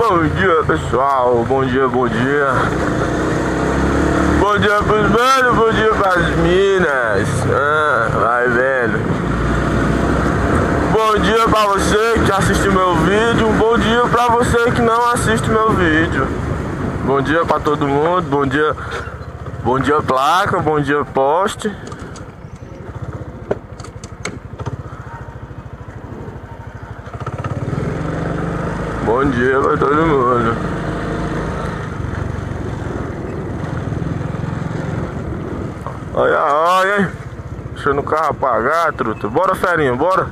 Bom dia, pessoal. Bom dia, bom dia. Bom dia pros manos, bom dia pras minas. Vai vendo. Bom dia pra você que assiste meu vídeo. Bom dia pra você que não assiste meu vídeo. Bom dia pra todo mundo. Bom dia placa, bom dia poste. Bom dia pra todo mundo. Olha, hein? Deixando o carro apagar, truta. Bora, ferinha, bora.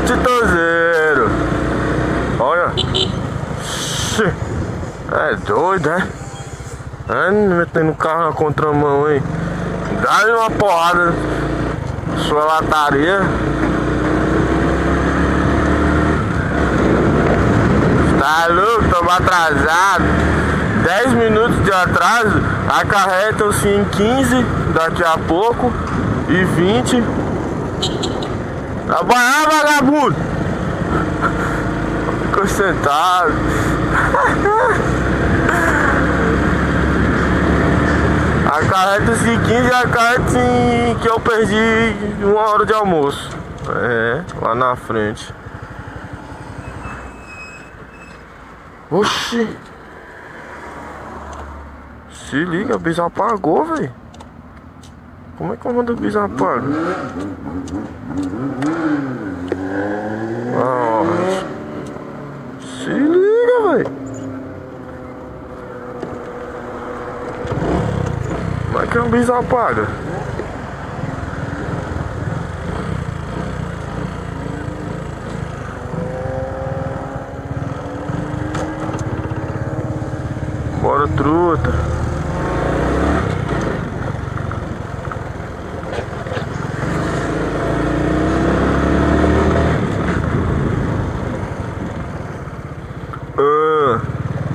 Titãozeiro. Olha. É doido, é? Metendo o carro na contramão, hein? Dá-lhe uma porrada. Sua lataria. Tá louco, estamos atrasados. 10 minutos de atraso. Acarretam-se em 15 daqui a pouco. E 20. Trabalhar, vagabundo! Ficou sentado. Acarreta-se 15 e acarreta-se que eu perdi 1 hora de almoço. Lá na frente. Oxi! Se liga, o bicho apagou, velho. Como é que eu mando o bicho apaga? Se liga, velho. Como é que o bicho apaga? Bora, truta.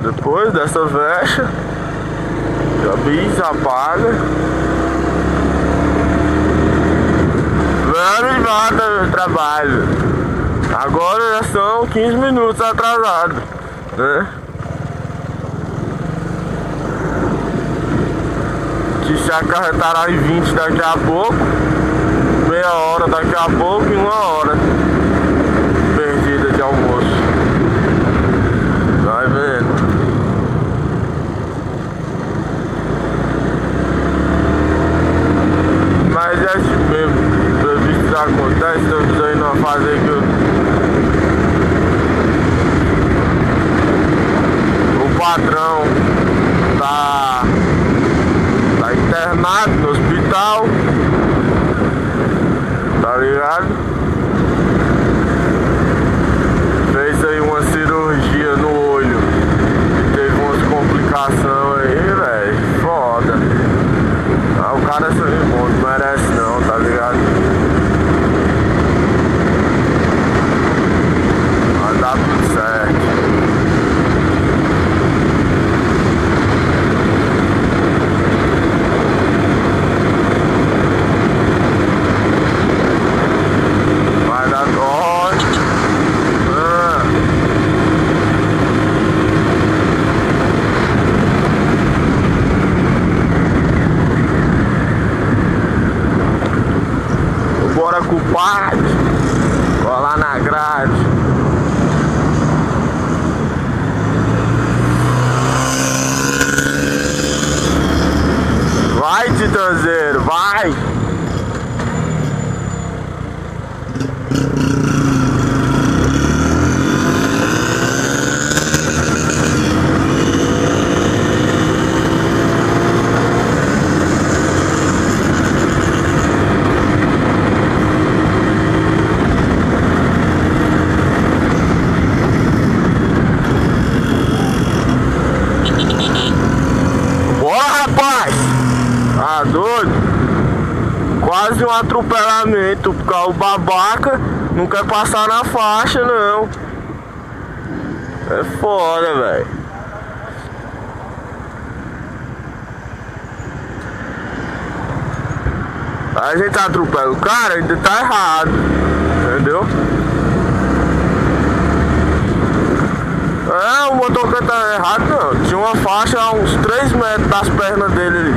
Depois dessa vexa, já bis apaga. Vamos embora do trabalho. Agora já são 15 minutos atrasados, né? Que se acarretará em 20 daqui a pouco, meia hora daqui a pouco e 1 hora perdida de almoço. Vai vendo. Mas é assim mesmo, imprevistos acontecem, estamos aí numa fase aí que o patrão tá internado no hospital, tá ligado? Fez aí uma cirurgia no olho e teve umas complicações aí, velho, foda. O cara é sangue bom, não merece não, tá ligado? Vai dar tudo certo. Bora com o pai, colar na grade. Vai, titãozeiro, vai! Tá doido? Quase um atropelamento, porque o babaca não quer passar na faixa, não. É foda, velho. Aí a gente atropela o cara, ainda tá errado. Entendeu? É, o motoqueiro tá errado não. Tinha uma faixa a uns 3 metros das pernas dele ali.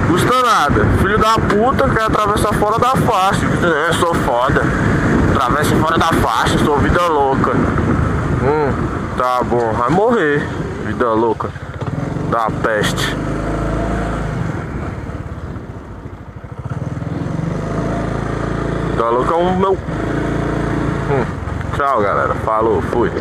Custa nada. Filho da puta quer atravessar fora da faixa. Eu sou foda. Atravessa fora da faixa, sou vida louca. Tá bom, vai morrer. Vida louca da peste. Vida louca é um meu. Tchau, galera. Falou, fui.